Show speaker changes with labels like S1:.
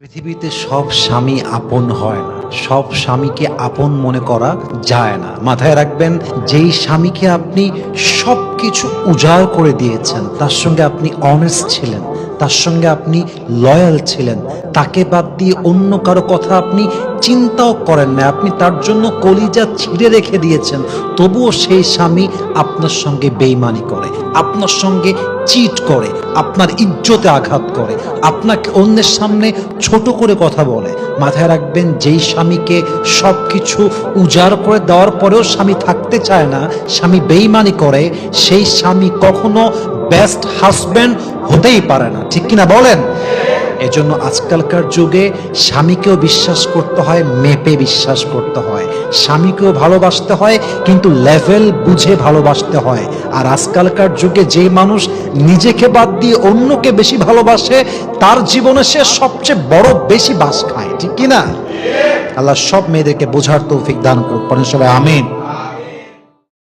S1: পৃথিবীতে সব স্বামী আপন হয় না, সব স্বামীকে আপন মনে করা যায় না। মাথায় রাখবেন, যেই স্বামীকে আপনি সবকিছু উজাড় করে দিয়েছেন, তার সঙ্গে আপনি অনেস্ট ছিলেন, তার সঙ্গে আপনি লয়াল ছিলেন, তাকে বাদ দিয়ে অন্য কারো কথা আপনি চিন্তাও করেন না, আপনি তার জন্য কলিজা ছিঁড়ে রেখে দিয়েছেন, তবুও সেই স্বামী আপনার সঙ্গে বেইমানি করে, আপনার সঙ্গে চিট করে, আপনার ইজ্জতে আঘাত করে, আপনাকে অন্যের সামনে ছোট করে কথা বলে। মাথায় রাখবেন, যেই স্বামীকে সবকিছু উজাড় করে দেওয়ার পরেও স্বামী থাকতে চায় না, স্বামী বেইমানি করে, সেই স্বামী কখনো বেস্ট হাজব্যান্ড হতেই পারে না। ঠিক কিনা বলেন? এজন্য আজকালকার যুগে স্বামীকেও বিশ্বাস করতে হয়, মেপে বিশ্বাস করতে হয়। স্বামীকেও ভালোবাসতে হয়, কিন্তু লেভেল বুঝে ভালোবাসতে হয়। আর আজকালকার যুগে যে মানুষ নিজেকে বাদ দিয়ে অন্যকে বেশি ভালোবাসে, তার জীবনে সে সবচেয়ে বড় বেশি বাস খায়। ঠিক কিনা? আল্লাহ সব মেয়েদেরকে বোঝার তৌফিক দান করুন, সবাই আমিন।